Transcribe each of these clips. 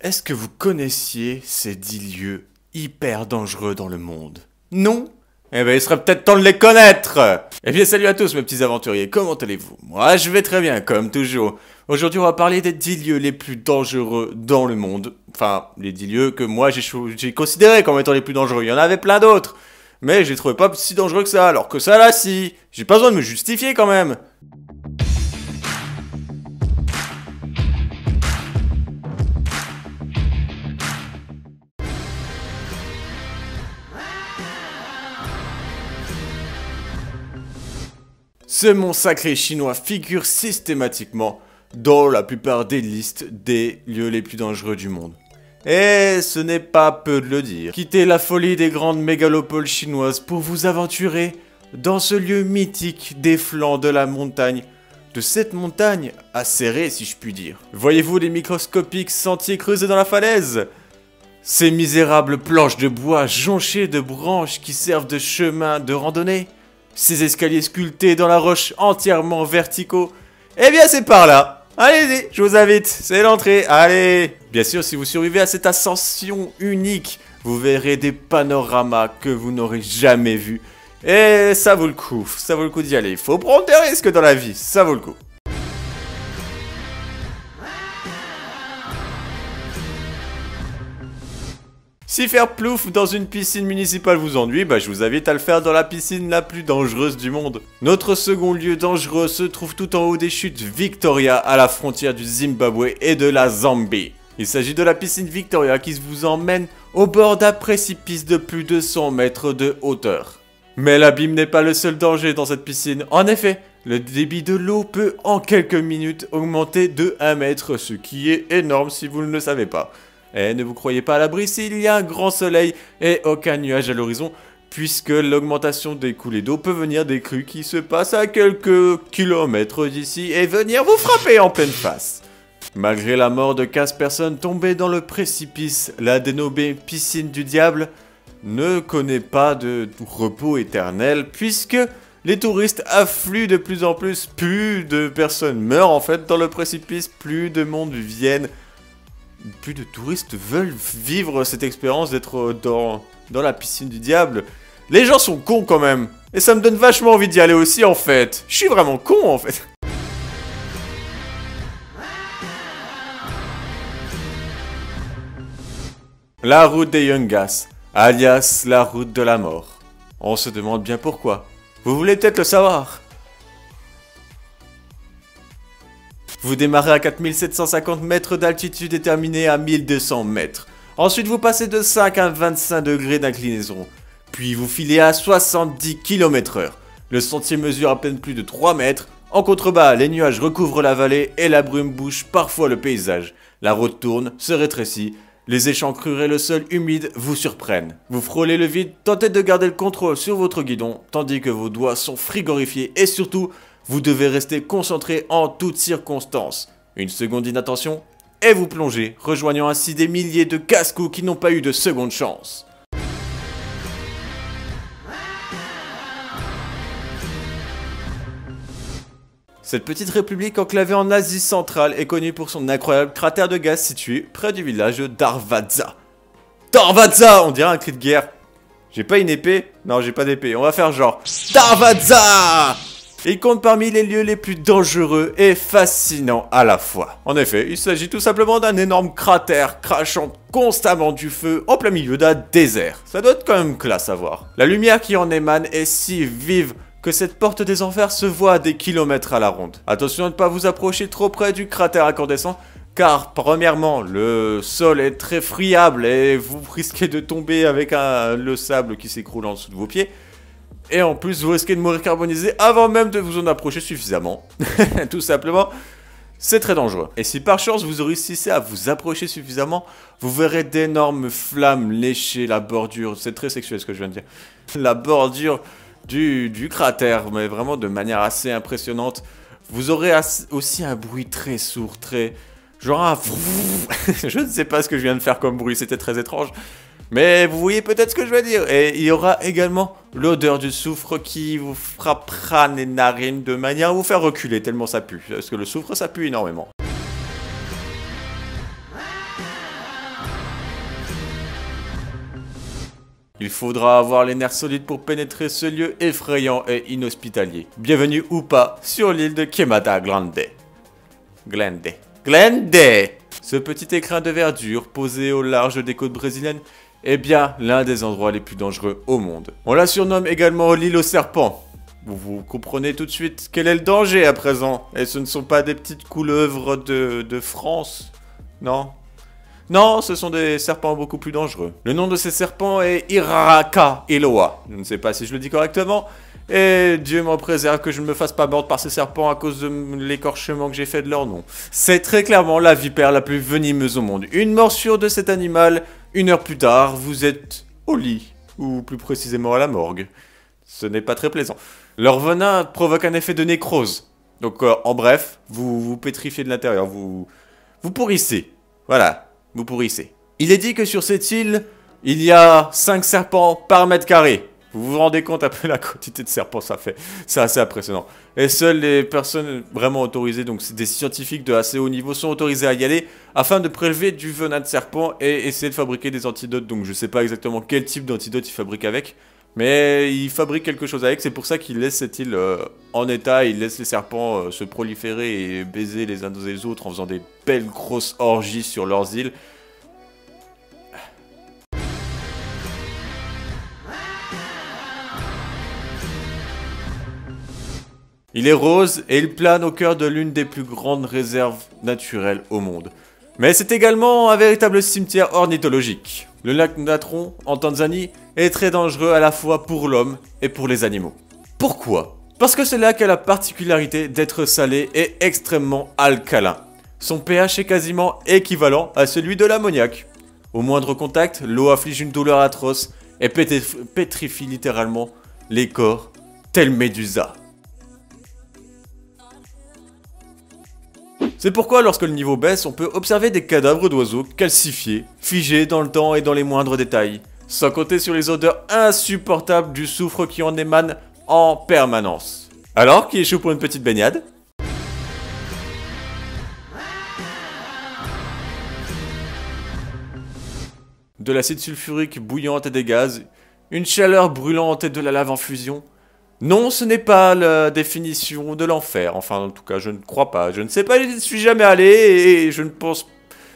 Est-ce que vous connaissiez ces 10 lieux hyper dangereux dans le monde? Non? Eh ben, il serait peut-être temps de les connaître! Eh bien, salut à tous mes petits aventuriers, comment allez-vous? Moi, je vais très bien, comme toujours. Aujourd'hui, on va parler des 10 lieux les plus dangereux dans le monde. Enfin, les 10 lieux que moi, j'ai considérés comme étant les plus dangereux. Il y en avait plein d'autres. Mais je les trouvais pas si dangereux que ça, alors que ça, là, si. J'ai pas besoin de me justifier, quand même. Ce mont sacré chinois figure systématiquement dans la plupart des listes des lieux les plus dangereux du monde. Et ce n'est pas peu de le dire. Quittez la folie des grandes mégalopoles chinoises pour vous aventurer dans ce lieu mythique des flancs de la montagne. De cette montagne acérée, si je puis dire. Voyez-vous les microscopiques sentiers creusés dans la falaise? Ces misérables planches de bois jonchées de branches qui servent de chemin de randonnée? Ces escaliers sculptés dans la roche entièrement verticaux? Eh bien c'est par là. Allez-y, je vous invite, c'est l'entrée, allez. Bien sûr, si vous survivez à cette ascension unique, vous verrez des panoramas que vous n'aurez jamais vus. Et ça vaut le coup d'y aller. Il faut prendre des risques dans la vie, ça vaut le coup. Si faire plouf dans une piscine municipale vous ennuie, je vous invite à le faire dans la piscine la plus dangereuse du monde. Notre second lieu dangereux se trouve tout en haut des chutes Victoria, à la frontière du Zimbabwe et de la Zambie. Il s'agit de la piscine Victoria qui vous emmène au bord d'un précipice de plus de 100 mètres de hauteur. Mais l'abîme n'est pas le seul danger dans cette piscine. En effet, le débit de l'eau peut en quelques minutes augmenter de 1 mètre, ce qui est énorme si vous ne le savez pas. Et ne vous croyez pas à l'abri s'il y a un grand soleil et aucun nuage à l'horizon, puisque l'augmentation des coulées d'eau peut venir des crues qui se passent à quelques kilomètres d'ici et venir vous frapper en pleine face. Malgré la mort de 15 personnes tombées dans le précipice, la dénommée piscine du diable ne connaît pas de repos éternel, puisque les touristes affluent de plus en plus, plus de personnes meurent en fait dans le précipice, plus de monde viennent. Plus de touristes veulent vivre cette expérience d'être dans la piscine du diable. Les gens sont cons quand même. Et ça me donne vachement envie d'y aller aussi en fait. Je suis vraiment con en fait. La route des Yungas, alias la route de la mort. On se demande bien pourquoi. Vous voulez peut-être le savoir. Vous démarrez à 4750 mètres d'altitude et terminez à 1200 mètres. Ensuite, vous passez de 5 à 25 degrés d'inclinaison. Puis vous filez à 70 km/h. Le sentier mesure à peine plus de 3 mètres. En contrebas, les nuages recouvrent la vallée et la brume bouche parfois le paysage. La route tourne, se rétrécit. Les échancrures et le sol humide vous surprennent. Vous frôlez le vide, tentez de garder le contrôle sur votre guidon, tandis que vos doigts sont frigorifiés et surtout, vous devez rester concentré en toutes circonstances. Une seconde d'inattention et vous plongez, rejoignant ainsi des milliers de casse-cou qui n'ont pas eu de seconde chance. Cette petite république enclavée en Asie centrale est connue pour son incroyable cratère de gaz situé près du village de Darvaza. Darvaza, on dirait un cri de guerre. J'ai pas une épée? Non, j'ai pas d'épée. On va faire genre Darvaza. Il compte parmi les lieux les plus dangereux et fascinants à la fois. En effet, il s'agit tout simplement d'un énorme cratère crachant constamment du feu en plein milieu d'un désert. Ça doit être quand même classe à voir. La lumière qui en émane est si vive que cette porte des enfers se voit à des kilomètres à la ronde. Attention à ne pas vous approcher trop près du cratère incandescent, car premièrement, le sol est très friable et vous risquez de tomber avec le sable qui s'écroule en dessous de vos pieds. Et en plus, vous risquez de mourir carbonisé avant même de vous en approcher suffisamment. Tout simplement, c'est très dangereux. Et si par chance vous réussissez à vous approcher suffisamment, vous verrez d'énormes flammes lécher la bordure. C'est très sexuel ce que je viens de dire. La bordure du cratère, mais vraiment de manière assez impressionnante. Vous aurez aussi un bruit très sourd, très... genre un... Je ne sais pas ce que je viens de faire comme bruit, c'était très étrange. Mais vous voyez peut-être ce que je veux dire. Et il y aura également l'odeur du soufre qui vous frappera les narines de manière à vous faire reculer tellement ça pue. Parce que le soufre, ça pue énormément. Il faudra avoir les nerfs solides pour pénétrer ce lieu effrayant et inhospitalier. Bienvenue ou pas sur l'île de Queimada Grande. Glende. Ce petit écrin de verdure posé au large des côtes brésiliennes est bien l'un des endroits les plus dangereux au monde. On la surnomme également l'île aux serpents. Vous comprenez tout de suite quel est le danger à présent. Et ce ne sont pas des petites couleuvres de France. Non. Non, ce sont des serpents beaucoup plus dangereux. Le nom de ces serpents est Iraraka Eloa. Je ne sais pas si je le dis correctement. Et Dieu m'en préserve que je ne me fasse pas mordre par ces serpents à cause de l'écorchement que j'ai fait de leur nom. C'est très clairement la vipère la plus venimeuse au monde. Une morsure de cet animal, 1 heure plus tard, vous êtes au lit. Ou plus précisément à la morgue. Ce n'est pas très plaisant. Leur venin provoque un effet de nécrose. Donc en bref, vous pétrifiez de l'intérieur. Vous pourrissez. Voilà. Vous pourrissez. Il est dit que sur cette île, il y a 5 serpents par mètre carré. Vous vous rendez compte un peu la quantité de serpents ça fait. C'est assez impressionnant. Et seules les personnes vraiment autorisées, donc des scientifiques de assez haut niveau, sont autorisés à y aller afin de prélever du venin de serpent et essayer de fabriquer des antidotes. Donc je sais pas exactement quel type d'antidote ils fabriquent avec. Mais ils fabriquent quelque chose avec, c'est pour ça qu'ils laissent cette île en état, ils laissent les serpents se proliférer et baiser les uns des autres en faisant des belles grosses orgies sur leurs îles. Il est rose et il plane au cœur de l'une des plus grandes réserves naturelles au monde. Mais c'est également un véritable cimetière ornithologique. Le lac Natron, en Tanzanie, est très dangereux à la fois pour l'homme et pour les animaux. Pourquoi? Parce que ce lac a la particularité d'être salé et extrêmement alcalin. Son pH est quasiment équivalent à celui de l'ammoniac. Au moindre contact, l'eau afflige une douleur atroce et pétrifie littéralement les corps, telle Médusa. C'est pourquoi lorsque le niveau baisse, on peut observer des cadavres d'oiseaux calcifiés, figés dans le temps et dans les moindres détails, sans compter sur les odeurs insupportables du soufre qui en émane en permanence. Alors, qui est chaud pour une petite baignade? De l'acide sulfurique bouillante et des gaz, une chaleur brûlante et de la lave en fusion. Non, ce n'est pas la définition de l'enfer. Enfin, en tout cas, je ne crois pas. Je ne sais pas, je n'y suis jamais allé et je ne pense...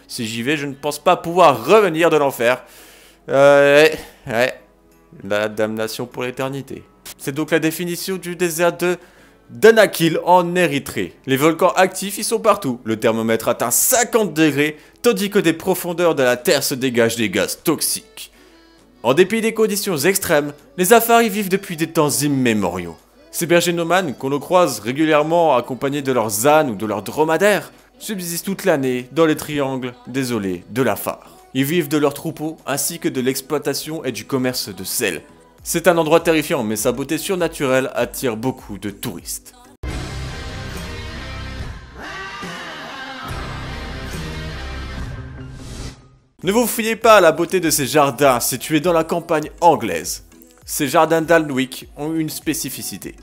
Si j'y vais, je ne pense pas pouvoir revenir de l'enfer. Ouais. La damnation pour l'éternité. C'est donc la définition du désert de Danakil en Érythrée. Les volcans actifs y sont partout. Le thermomètre atteint 50 degrés, tandis que des profondeurs de la Terre se dégagent des gaz toxiques. En dépit des conditions extrêmes, les Afars y vivent depuis des temps immémoriaux. Ces bergers nomades, qu'on le croise régulièrement accompagnés de leurs ânes ou de leurs dromadaires, subsistent toute l'année dans les triangles désolés de l'Afar. Ils vivent de leurs troupeaux ainsi que de l'exploitation et du commerce de sel. C'est un endroit terrifiant, mais sa beauté surnaturelle attire beaucoup de touristes. Ne vous fiez pas à la beauté de ces jardins situés dans la campagne anglaise. Ces jardins d'Alnwick ont une spécificité.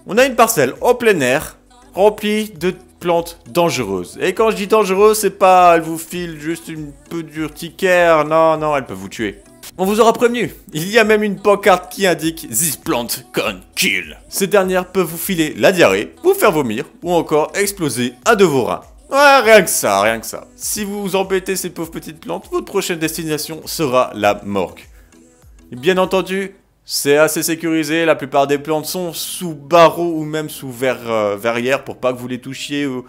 On a une parcelle en plein air, remplie de plantes dangereuses. Et quand je dis dangereuses, c'est pas elles vous filent juste une peu d'urticaire, non, elles peuvent vous tuer. On vous aura prévenu, il y a même une pancarte qui indique « This plant can kill ». Ces dernières peuvent vous filer la diarrhée, vous faire vomir, ou encore exploser un de vos reins. Ouais, rien que ça, rien que ça. Si vous embêtez ces pauvres petites plantes, votre prochaine destination sera la morgue. Bien entendu, c'est assez sécurisé, la plupart des plantes sont sous barreaux ou même sous verrière pour pas que vous les touchiez ou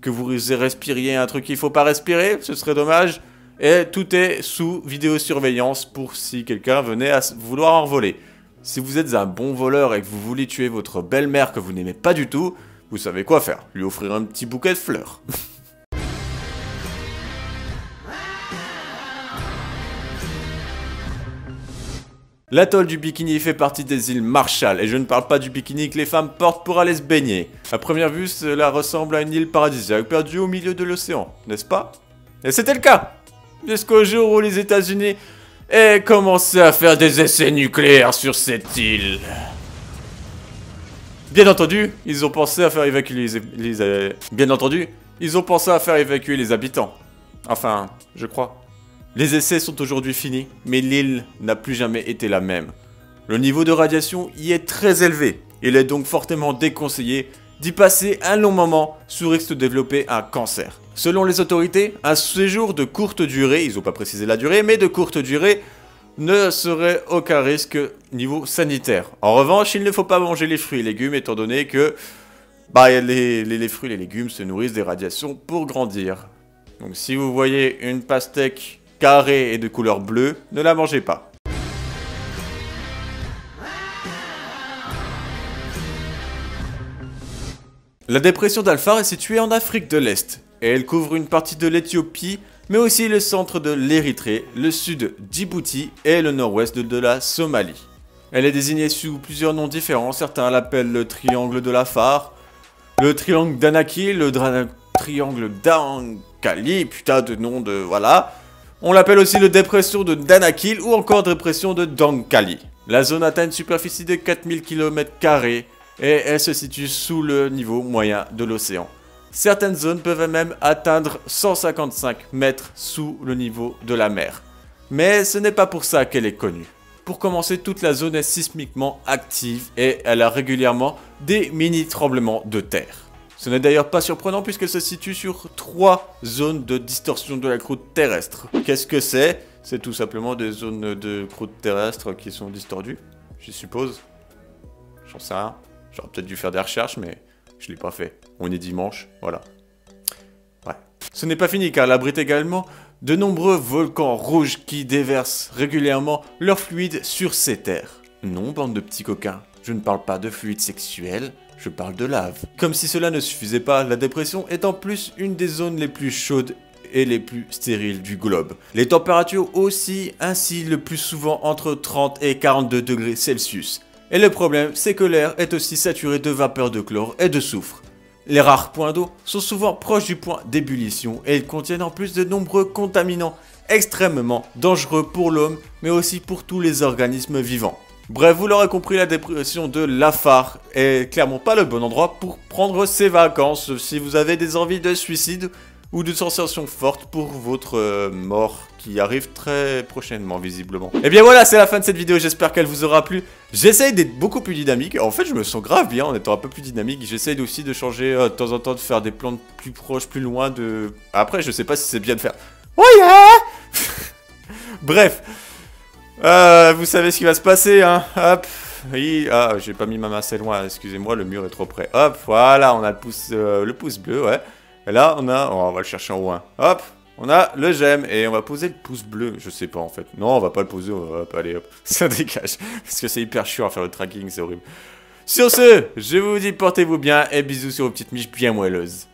que vous respiriez un truc qu'il faut pas respirer, ce serait dommage. Et tout est sous vidéosurveillance pour si quelqu'un venait à vouloir en voler. Si vous êtes un bon voleur et que vous voulez tuer votre belle-mère que vous n'aimez pas du tout, vous savez quoi faire, lui offrir un petit bouquet de fleurs. L'atoll du Bikini fait partie des îles Marshall, et je ne parle pas du bikini que les femmes portent pour aller se baigner. À première vue, cela ressemble à une île paradisiaque perdue au milieu de l'océan, n'est-ce pas? Et c'était le cas! Jusqu'au jour où les États-Unis aient commencé à faire des essais nucléaires sur cette île. Bien entendu, ils ont pensé à faire évacuer les habitants. Enfin, je crois. Les essais sont aujourd'hui finis, mais l'île n'a plus jamais été la même. Le niveau de radiation y est très élevé. Il est donc fortement déconseillé d'y passer un long moment sous risque de développer un cancer. Selon les autorités, un séjour de courte durée, ils n'ont pas précisé la durée, mais de courte durée, ne serait aucun risque niveau sanitaire. En revanche, il ne faut pas manger les fruits et légumes étant donné que les fruits et les légumes se nourrissent des radiations pour grandir. Donc si vous voyez une pastèque carrée et de couleur bleue, ne la mangez pas. La dépression d'Alfar est située en Afrique de l'Est, et elle couvre une partie de l'Éthiopie, mais aussi le centre de l'Érythrée, le sud d'Djibouti et le nord-ouest de la Somalie. Elle est désignée sous plusieurs noms différents, certains l'appellent le triangle de l'Afar, le triangle d'Anakil, le triangle d'Ankali, putain de nom de... voilà. On l'appelle aussi le dépression de Danakil ou encore dépression de Dankali. La zone atteint une superficie de 4000 km² et elle se situe sous le niveau moyen de l'océan. Certaines zones peuvent même atteindre 155 mètres sous le niveau de la mer. Mais ce n'est pas pour ça qu'elle est connue. Pour commencer, toute la zone est sismiquement active et elle a régulièrement des mini-tremblements de terre. Ce n'est d'ailleurs pas surprenant puisqu'elle se situe sur 3 zones de distorsion de la croûte terrestre. Qu'est-ce que c'est? C'est tout simplement des zones de croûte terrestre qui sont distordues, je suppose. J'en sais rien. J'aurais peut-être dû faire des recherches, mais je l'ai pas fait. On est dimanche, voilà. Ouais. Ce n'est pas fini car elle abrite également de nombreux volcans rouges qui déversent régulièrement leur fluide sur ces terres. Non, bande de petits coquins, je ne parle pas de fluide sexuel, je parle de lave. Comme si cela ne suffisait pas, la dépression est en plus une des zones les plus chaudes et les plus stériles du globe. Les températures oscillent ainsi le plus souvent entre 30 et 42 degrés Celsius. Et le problème, c'est que l'air est aussi saturé de vapeur de chlore et de soufre. Les rares points d'eau sont souvent proches du point d'ébullition et ils contiennent en plus de nombreux contaminants extrêmement dangereux pour l'homme, mais aussi pour tous les organismes vivants. Bref, vous l'aurez compris, la dépression de l'Afar est clairement pas le bon endroit pour prendre ses vacances si vous avez des envies de suicide ou de sensations fortes pour votre mort qui arrive très prochainement visiblement. Et bien voilà, c'est la fin de cette vidéo, j'espère qu'elle vous aura plu. J'essaye d'être beaucoup plus dynamique, en fait je me sens grave bien en étant un peu plus dynamique. J'essaye aussi de changer de temps en temps, de faire des plans plus proches, plus loin de... Après je sais pas si c'est bien de faire... Oh yeah. Bref, vous savez ce qui va se passer, hein. Hop, oui, ah j'ai pas mis ma main assez loin, excusez-moi, le mur est trop près. Hop, voilà, on a le pouce bleu, ouais. Et là, on va le chercher en haut. Hein. Hop, on a le j'aime et on va poser le pouce bleu. Je sais pas en fait. Non, on va pas le poser. Hop, allez, hop, ça dégage. Parce que c'est hyper chiant à faire le tracking, c'est horrible. Sur ce, je vous dis portez-vous bien et bisous sur vos petites miches bien moelleuses.